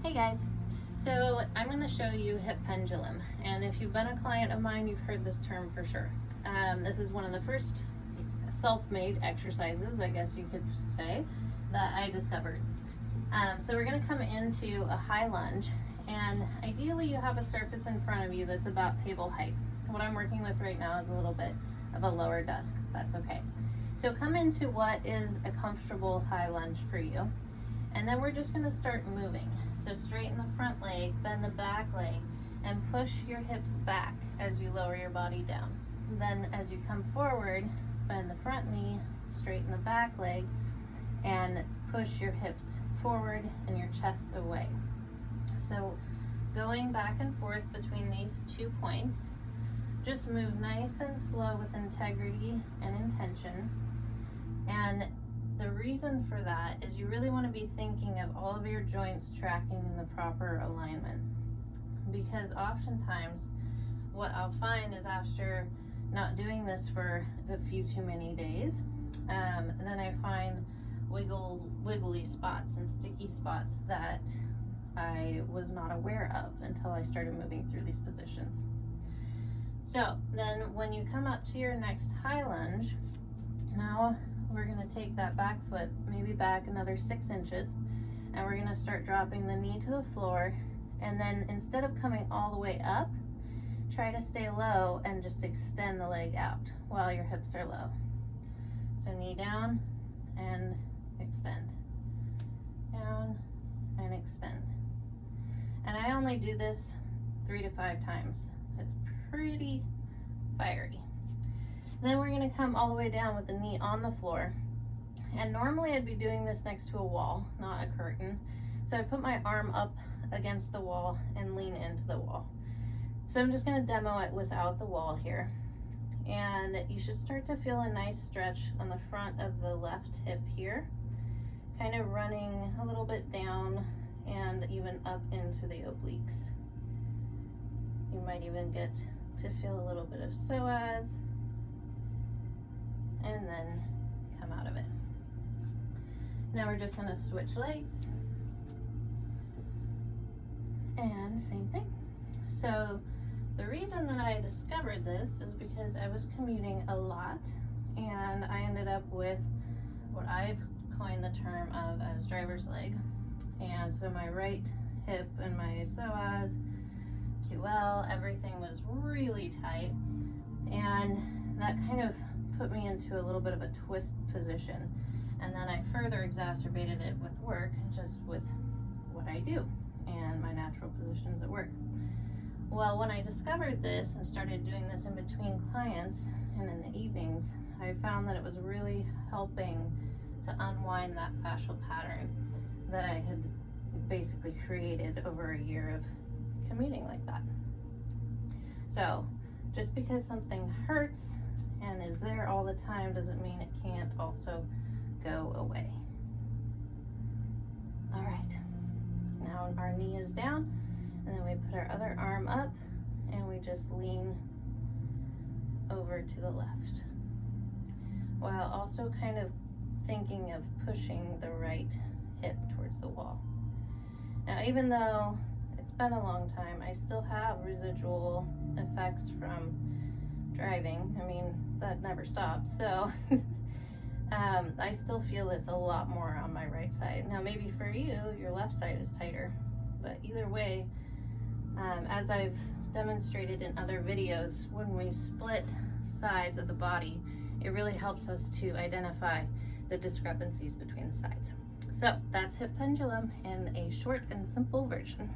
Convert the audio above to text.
Hey guys, so I'm going to show you hip pendulum, and if you've been a client of mine, you've heard this term for sure. This is one of the first self-made exercises, I guess you could say, that I discovered. So we're going to come into a high lunge, and ideally you have a surface in front of you that's about table height. What I'm working with right now is a little bit of a lower desk. That's okay. So come into what is a comfortable high lunge for you. And then we're just going to start moving. So straighten the front leg, bend the back leg, and push your hips back as you lower your body down. Then as you come forward, bend the front knee, straighten the back leg, and push your hips forward and your chest away. So going back and forth between these 2 points, just move nice and slow with integrity and intention. And the reason for that is you really want to be thinking of all of your joints tracking in the proper alignment, because oftentimes what I'll find is after not doing this for a few too many days, then I find wiggly spots and sticky spots that I was not aware of until I started moving through these positions. So then when you come up to your next high lunge, now we're going to take that back foot maybe back another 6 inches, and we're going to start dropping the knee to the floor, and then instead of coming all the way up, try to stay low and just extend the leg out while your hips are low. So knee down and extend, down and extend. And I only do this 3 to 5 times. It's pretty fiery. Then we're going to come all the way down with the knee on the floor. And normally I'd be doing this next to a wall, not a curtain. So I put my arm up against the wall and lean into the wall. So I'm just going to demo it without the wall here. And you should start to feel a nice stretch on the front of the left hip here, kind of running a little bit down and even up into the obliques. You might even get to feel a little bit of psoas, and then come out of it. Now we're just going to switch legs, and same thing. So the reason that I discovered this is because I was commuting a lot, and I ended up with what I've coined the term of as driver's leg. And so my right hip and my psoas, QL, everything was really tight, and that kind of put me into a little bit of a twist position. And then I further exacerbated it with work, just with what I do and my natural positions at work. Well, when I discovered this and started doing this in between clients and in the evenings, I found that it was really helping to unwind that fascial pattern that I had basically created over a year of commuting like that. So just because something hurts and is there all the time doesn't mean it can't also go away. All right, now our knee is down, and then we put our other arm up and we just lean over to the left, while also kind of thinking of pushing the right hip towards the wall. Now, even though it's been a long time, I still have residual effects from driving. I mean, that never stops. So I still feel this a lot more on my right side. Now, maybe for you, your left side is tighter, but either way, as I've demonstrated in other videos, when we split sides of the body, it really helps us to identify the discrepancies between the sides. So that's hip pendulum in a short and simple version.